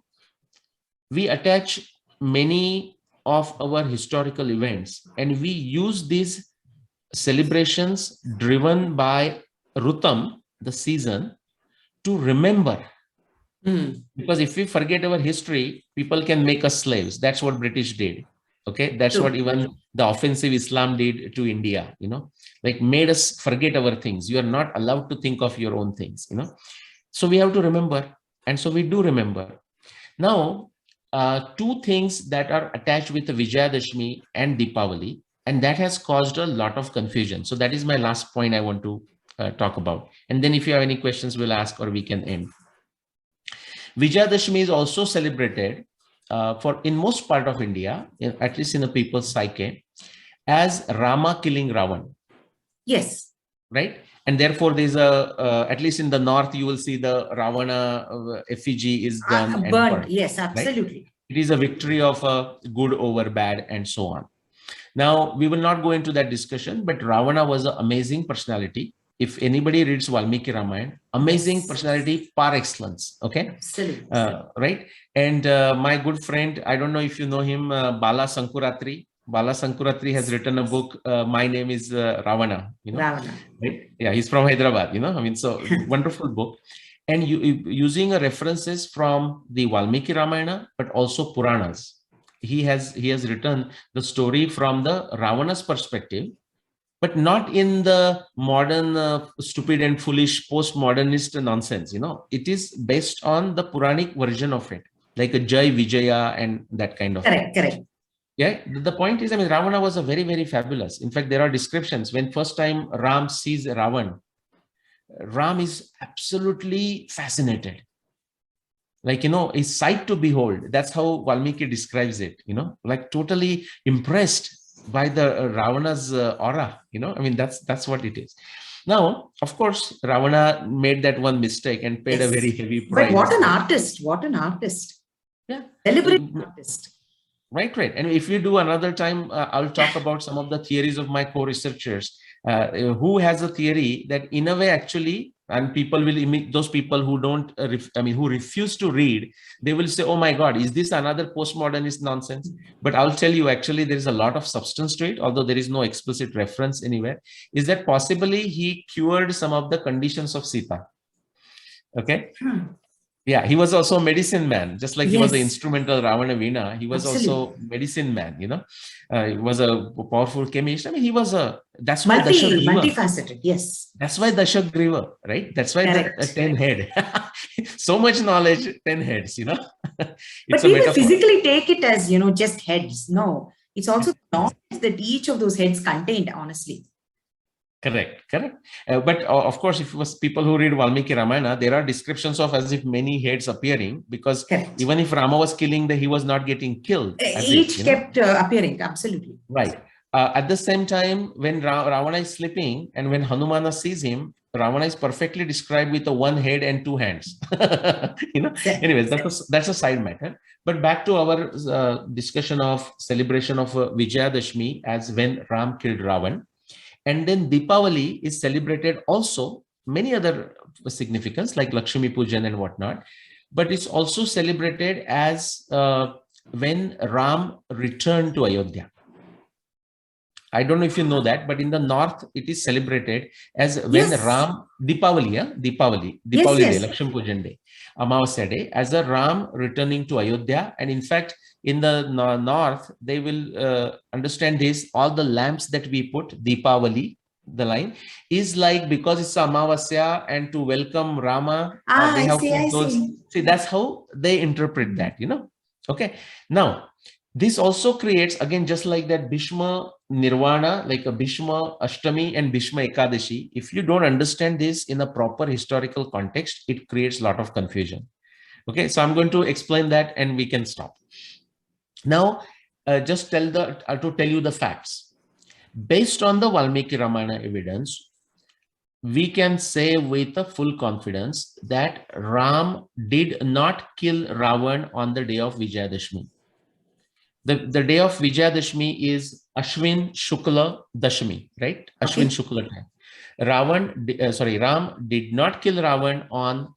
we attach many of our historical events, and we use these celebrations driven by Rutam, the season, to remember. Because if we forget our history, people can make us slaves. That's what British did. Okay, that's True. what even the offensive Islam did to India, like made us forget our things. You are not allowed to think of your own things, So we have to remember, and so we do remember. Now, two things that are attached with Vijayadashmi and Deepavali, and that has caused a lot of confusion. So that is my last point I want to talk about. And then if you have any questions, we'll ask or we can end. Vijayadashmi is also celebrated for in most part of India, at least in the people's psyche, as Rama killing Ravan. Yes. Right? And therefore, there's at least in the north, you will see the Ravana effigy is done and burned. Yes, absolutely. Right? It is a victory of good over bad and so on. Now, we will not go into that discussion, but Ravana was an amazing personality. If anybody reads Valmiki Ramayana, amazing personality par excellence. Okay. Absolutely. Right. And my good friend, I don't know if you know him, Bala Sankuratri. Bala Sankuratri has written a book. My name is Ravana. Ravana. Right? Yeah, he's from Hyderabad. So wonderful book. And using references from the Valmiki Ramayana, but also Puranas. He has written the story from the Ravana's perspective, but not in the modern stupid and foolish postmodernist nonsense. It is based on the Puranic version of it, like a Jai Vijaya and that kind of correct thing. Correct. Yeah, the point is, Ravana was a very, very fabulous. In fact, there are descriptions when first time Ram sees Ravan, Ram is absolutely fascinated. Like, a sight to behold. That's how Valmiki describes it, like totally impressed by the Ravana's aura, that's what it is. Now, of course, Ravana made that one mistake and paid a very heavy price. But what an artist, what an artist. Yeah. Deliberate artist. Right. And if we do another time, I'll talk about some of the theories of my co-researchers who has a theory that in a way actually, and people will imit those people who don't, who refuse to read, they will say, oh my God, is this another postmodernist nonsense? But I'll tell you, actually, there is a lot of substance to it, although there is no explicit reference anywhere, is that possibly he cured some of the conditions of Sita. Okay. Yeah, he was also a medicine man, just like he was an instrumental Ravana Veena. He was also medicine man, he was a powerful chemist. He was that's why multifaceted, yes. That's why Dashagriva, right? That's why the 10 head. So much knowledge, 10 heads, But people physically take it as, just heads. No, it's also knowledge that each of those heads contained, honestly. Correct. But of course, if it was people who read Valmiki Ramayana, there are descriptions of as if many heads appearing, because even if Rama was killing, he was not getting killed. Each kept appearing, absolutely. Right. At the same time, when Ravana is sleeping and when Hanumana sees him, Ravana is perfectly described with a one head and two hands. Anyways, that's a side matter. But back to our discussion of celebration of Vijayadashmi as when Ram killed Ravan. And then Deepavali is celebrated also, many other significance like Lakshmi Pujan and whatnot, but it's also celebrated as when Ram returned to Ayodhya. I don't know if you know that, but in the north, it is celebrated as when Ram, Deepavali Day, Lakshmi Pujan Day, Amavasya Day, as a Ram returning to Ayodhya. And in fact, in the north, they will understand this, all the lamps that we put, Deepavali, the line, is like because it's Amavasya and to welcome Rama, they have put those. See, that's how they interpret that, Okay. Now, this also creates, again, just like that Bhishma Nirvana, like a Bhishma Ashtami and Bhishma Ekadashi, if you don't understand this in a proper historical context, it creates a lot of confusion. Okay, so I'm going to explain that and we can stop. Now, just to tell you the facts. Based on the Valmiki Ramayana evidence, we can say with a full confidence that Ram did not kill Ravan on the day of Vijayadashmi. The day of Vijayadashmi is Ashwin Shukla Dashmi, right? Ashwin Shukla time. Ram did not kill Ravan on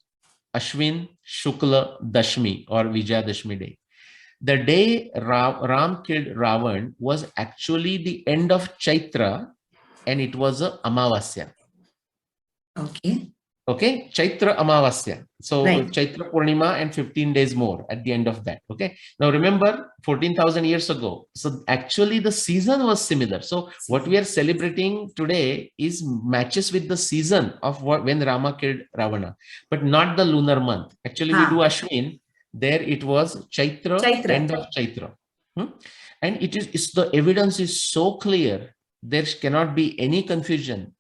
Ashwin Shukla Dashmi or Vijayadashmi day. The day Ram killed Ravan was actually the end of Chaitra and it was a Amavasya. Okay. Okay, Chaitra Amavasya. So Right. Chaitra Purnima and 15 days more at the end of that. Okay. Now remember 14,000 years ago. So actually the season was similar. So what we are celebrating today is matches with the season of when Rama killed Ravana, but not the lunar month. Actually, we do Ashwin. There it was Chaitra, end of Chaitra. And the evidence is so clear. There cannot be any confusion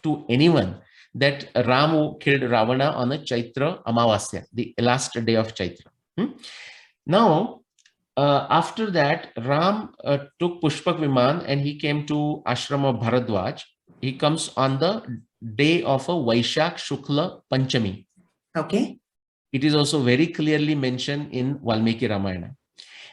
to anyone that Ramu killed Ravana on a Chaitra Amavasya, the last day of Chaitra. Now, after that, Ram took Pushpak Viman and he came to ashram of Bharadwaj. He comes on the day of a Vaishak Shukla Panchami. Okay. It is also very clearly mentioned in Valmiki Ramayana.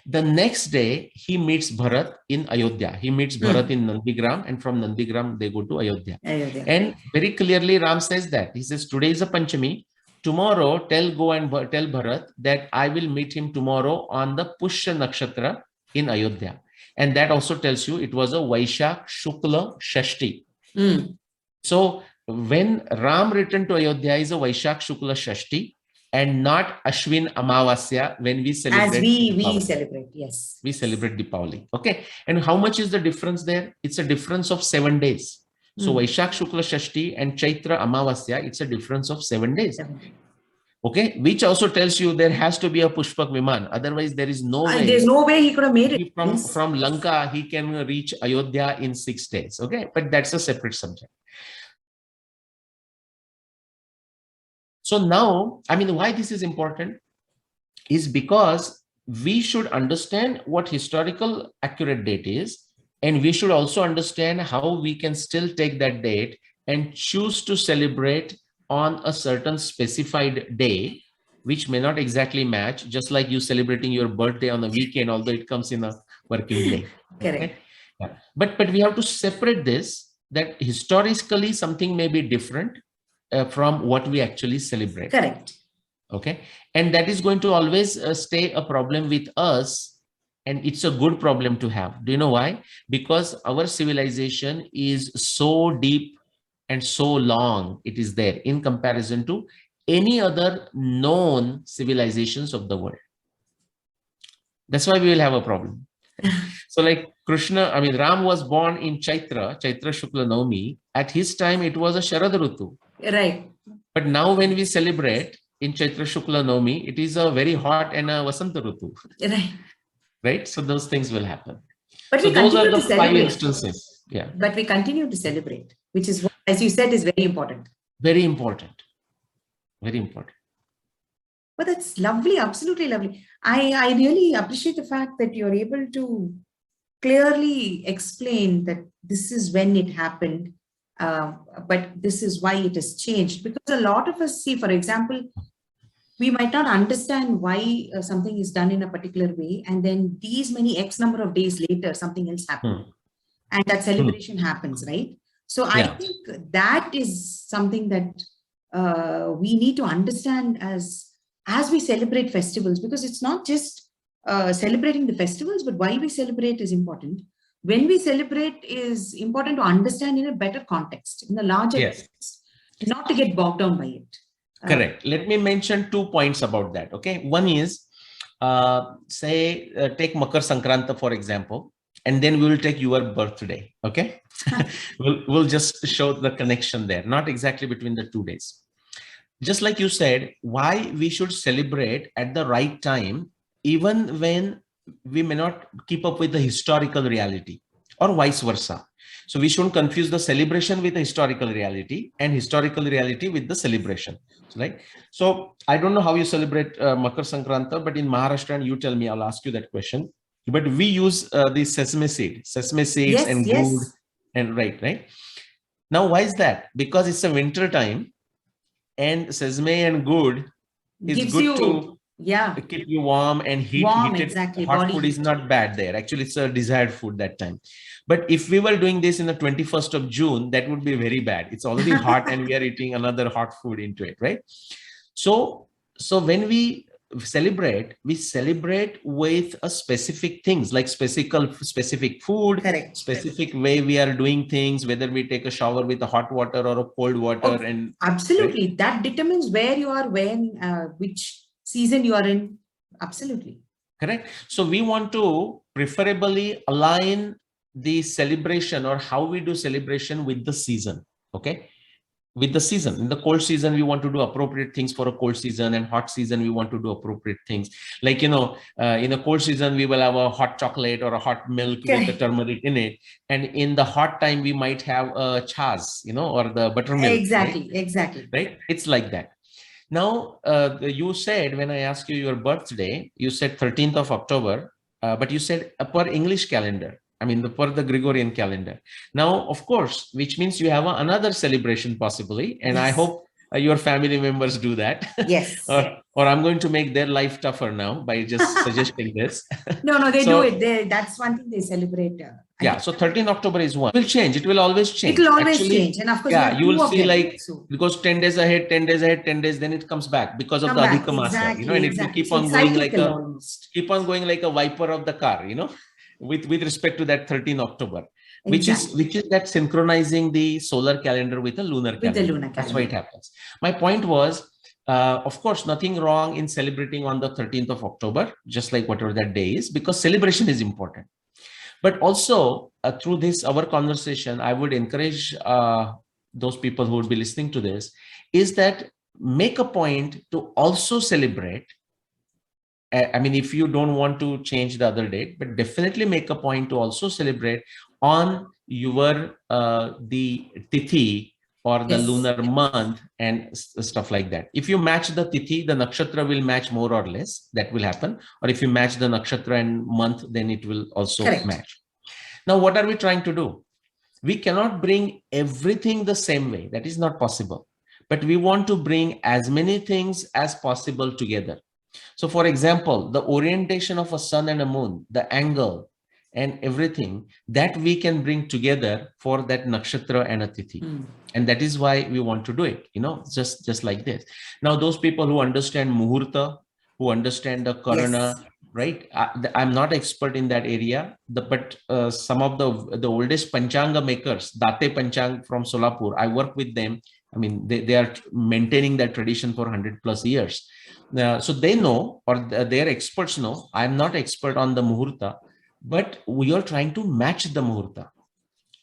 The next day, he meets Bharat in Ayodhya. He meets Bharat in Nandigram, and from Nandigram, they go to Ayodhya. And very clearly, Ram says that. He says, today is a Panchami. Tomorrow, tell Bharat that I will meet him tomorrow on the Pushya Nakshatra in Ayodhya. And that also tells you it was a Vaishak Shukla Shashti. So when Ram returned to Ayodhya is a Vaishak Shukla Shashti, and not Ashwin Amavasya when we celebrate. As we celebrate, yes. We celebrate Deepavali. Okay. And how much is the difference there? It's a difference of 7 days. So Vaishak Shukla Shashti and Chaitra Amavasya, it's a difference of 7 days. Okay. Which also tells you there has to be a Pushpak Viman. Otherwise, there is no way. There's no way he could have made it. From Lanka, he can reach Ayodhya in 6 days. Okay. But that's a separate subject. So now, I mean, why this is important is because we should understand what historical accurate date is, and we should also understand how we can still take that date and choose to celebrate on a certain specified day, which may not exactly match, just like you celebrating your birthday on a weekend, although it comes in a working day. Correct. Okay? Yeah. But we have to separate this, that historically something may be different from what we actually celebrate. Correct. Okay. And that is going to always stay a problem with us. And it's a good problem to have. Do you know why? Because our civilization is so deep and so long, it is there in comparison to any other known civilizations of the world. That's why we will have a problem. So like Ram was born in Chaitra Shukla Navami. At his time, it was a Sharad Rutu. Right. But now when we celebrate in Chaitra Shukla Navami, it is a very hot and a Vasanta Rutu. Right. Right? So those things will happen. But so those are the 5 instances. Yeah. But we continue to celebrate, which is what, as you said, is very important. Very important. Very important. But that's lovely. Absolutely lovely. I really appreciate the fact that you're able to clearly explain that this is when it happened. But this is why it has changed, because a lot of us see, for example, we might not understand why something is done in a particular way, and then these many X number of days later, something else happens, and that celebration happens, right? So I think that is something that we need to understand as we celebrate festivals, because it's not just celebrating the festivals, but why we celebrate is important. When we celebrate is important to understand in a better context, in a larger context, not to get bogged down by it. Correct. Let me mention 2 points about that. Okay. One is, take Makar Sankranta, for example, and then we will take your birthday. Okay. we'll just show the connection there, not exactly between the 2 days. Just like you said, why we should celebrate at the right time, even when we may not keep up with the historical reality, or vice versa. So we shouldn't confuse the celebration with the historical reality and historical reality with the celebration, right? So I don't know how you celebrate Makar Sankranta, but in Maharashtra, and you tell me, I'll ask you that question. But we use the sesame seeds and good, and right. Now, why is that? Because it's a winter time, and sesame and good is good to keep you warm and heated. Exactly. Hot food is not bad there. Actually, it's a desired food that time. But if we were doing this in the 21st of June, that would be very bad. It's already hot and we are eating another hot food into it, right? So when we we celebrate with a specific things like specific food, Correct. specific way we are doing things, whether we take a shower with a hot water or a cold water. Oh, and absolutely. right? That determines where you are, when, which season you are in. Absolutely. Correct. So we want to preferably align the celebration or how we do celebration with the season. Okay. With the season. In the cold season, we want to do appropriate things for a cold season, and hot season, we want to do appropriate things. Like, in a cold season, we will have a hot chocolate or a hot milk with the turmeric in it. And in the hot time, we might have a chas, or the buttermilk. Exactly. Right? Exactly. Right. It's like that. Now, you said, when I asked you your birthday, you said 13th of October, but you said per English calendar. I mean, per the Gregorian calendar. Now, of course, which means you have another celebration possibly. And I hope your family members do that. Yes. or I'm going to make their life tougher now by just suggesting this. No, they do it. That's one thing they celebrate. Yeah, so 13th October is one. It will change. It will always change. It will always change. And of course, yeah, you will see like, because 10 days ahead, 10 days ahead, 10 days, then it comes back because of the Adhika Masa, exactly, and it will keep on going like a wiper of the car, with respect to that 13th October, which is that synchronizing the solar calendar with the lunar calendar. That's why it happens. My point was, of course, nothing wrong in celebrating on the 13th of October, just like whatever that day is, because celebration is important. But also, through this, our conversation, I would encourage those people who would be listening to this, is that make a point to also celebrate. I mean, if you don't want to change the other date, but definitely make a point to also celebrate on your the tithi or the lunar month and stuff like that. If you match the tithi, the nakshatra will match more or less. That will happen. Or if you match the nakshatra and month, then it will also match. Now, what are we trying to do? We cannot bring everything the same way. That is not possible. But we want to bring as many things as possible together. So, for example, the orientation of a sun and a moon, the angle, and everything that we can bring together for that nakshatra and a tithi. And that is why we want to do it, just like this. Now, those people who understand muhurta, who understand the karana, right? I'm not expert in that area, but some of the oldest panchanga makers, Date Panchang from Solapur, I work with them. I mean, they are maintaining that tradition for 100+ years. So they know, or their experts know. I'm not expert on the muhurta, but we are trying to match the muhurta.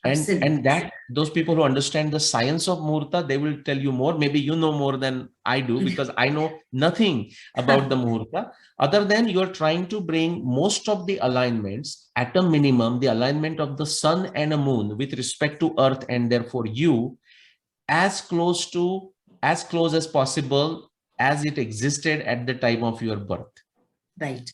And that those people who understand the science of muhurta, they will tell you more. Maybe you know more than I do, because I know nothing about the muhurta, other than you're trying to bring most of the alignments at a minimum, the alignment of the sun and a moon with respect to earth, and therefore you, as close as possible as it existed at the time of your birth. Right.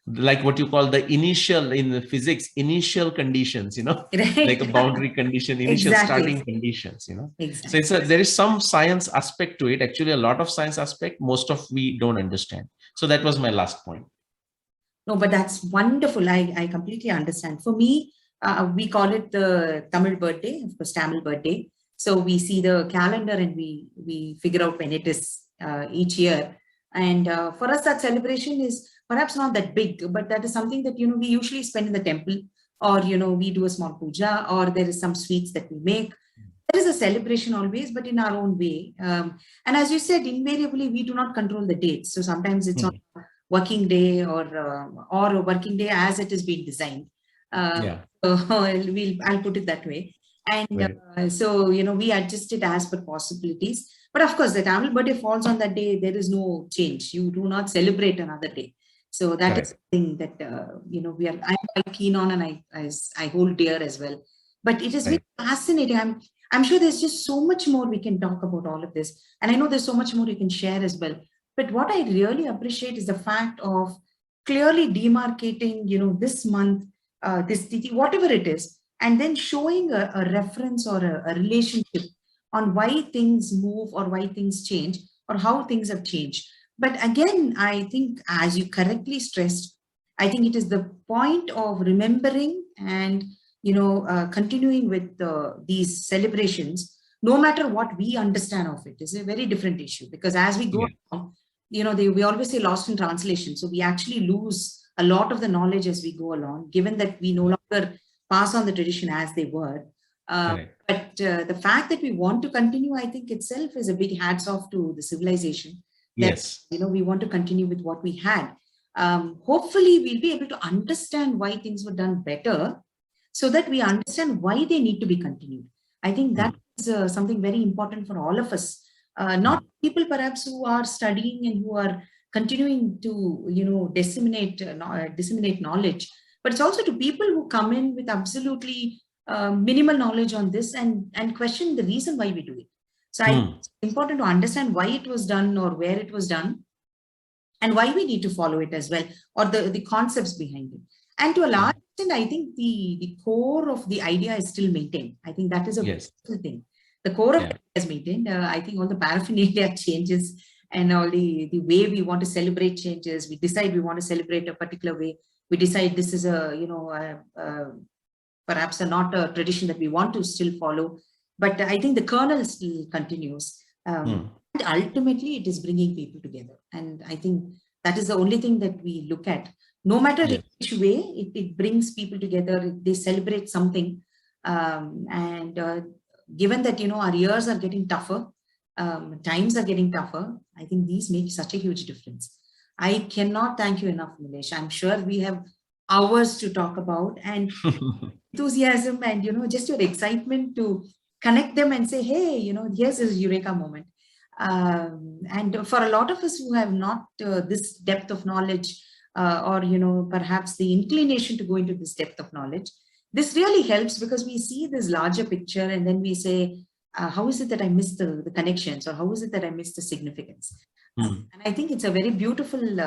Like what you call the initial, in the physics, initial conditions, right. Like a boundary condition, initial starting conditions, Exactly. So there is some science aspect to it, actually a lot of science aspect, most of we don't understand. So that was my last point. No, but that's wonderful. I completely understand. For me, we call it the Tamil birthday, of course, Tamil birthday. So we see the calendar and we figure out when it is each year. And for us, that celebration is perhaps not that big, but that is something that, we usually spend in the temple, or, we do a small puja, or there is some sweets that we make. There is a celebration always, but in our own way. And as you said, invariably, we do not control the dates. So sometimes it's on a working day or a working day as it is being designed. So I'll put it that way. And so, we adjust it as per possibilities. But of course, the Tamil birthday falls on that day. There is no change. You do not celebrate another day. So that is something that, I'm quite keen on, and I hold dear as well. But it is very fascinating. I'm sure there's just so much more we can talk about all of this. And I know there's so much more you can share as well. But what I really appreciate is the fact of clearly demarcating, this month, this tithi, whatever it is, and then showing a reference or a relationship on why things move or why things change or how things have changed. But again, I think, as you correctly stressed, I think it is the point of remembering and, continuing with these celebrations, no matter what we understand of it, is a very different issue. Because as we go along, we always say lost in translation. So we actually lose a lot of the knowledge as we go along, given that we no longer pass on the tradition as they were. But the fact that we want to continue, I think itself is a big hats off to the civilization. Yes. We want to continue with what we had. Hopefully we'll be able to understand why things were done better, so that we understand why they need to be continued. I think that is something very important for all of us. Not people perhaps who are studying and who are continuing to disseminate knowledge, but it's also to people who come in with absolutely minimal knowledge on this and question the reason why we do it. So I think it's important to understand why it was done or where it was done and why we need to follow it as well, or the concepts behind it. And to a large extent, I think the core of the idea is still maintained. I think that is a beautiful thing. The core of it is maintained. I think all the paraphernalia changes and all the way we want to celebrate changes. We decide we want to celebrate a particular way. We decide this is perhaps not a tradition that we want to still follow. But I think the kernel still continues. And ultimately, it is bringing people together. And I think that is the only thing that we look at. No matter which way, it brings people together. They celebrate something. Given that, our years are getting tougher, times are getting tougher, I think these make such a huge difference. I cannot thank you enough, Nilesh. I'm sure we have hours to talk about, and enthusiasm and, just your excitement to connect them and say, hey, here's a eureka moment. And for a lot of us who have not this depth of knowledge, or perhaps the inclination to go into this depth of knowledge, this really helps, because we see this larger picture and then we say, how is it that I missed the connections, or how is it that I missed the significance? And I think it's a very beautiful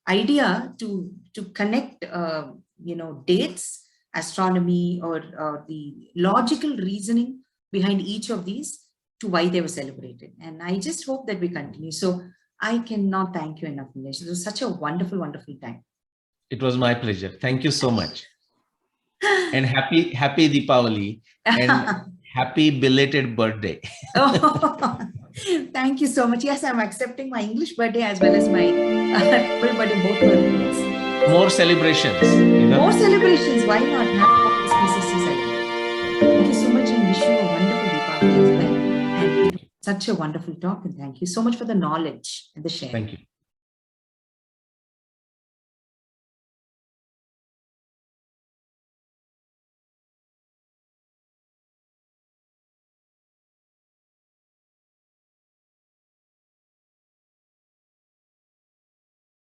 idea to connect dates, astronomy, or the logical reasoning behind each of these to why they were celebrated. And I just hope that we continue. So I cannot thank you enough, Nilesh. It was such a wonderful, wonderful time. It was my pleasure. Thank you so much. And happy Deepavali and happy belated birthday. Thank you so much. Yes, I'm accepting my English birthday as well as my birthday, both birthdays. More celebrations. More celebrations. Why not? Have spaces to celebrate. Thank you so much, and wish you a wonderful Deepavali as well. And such a wonderful talk. And thank you so much for the knowledge and the share. Thank you.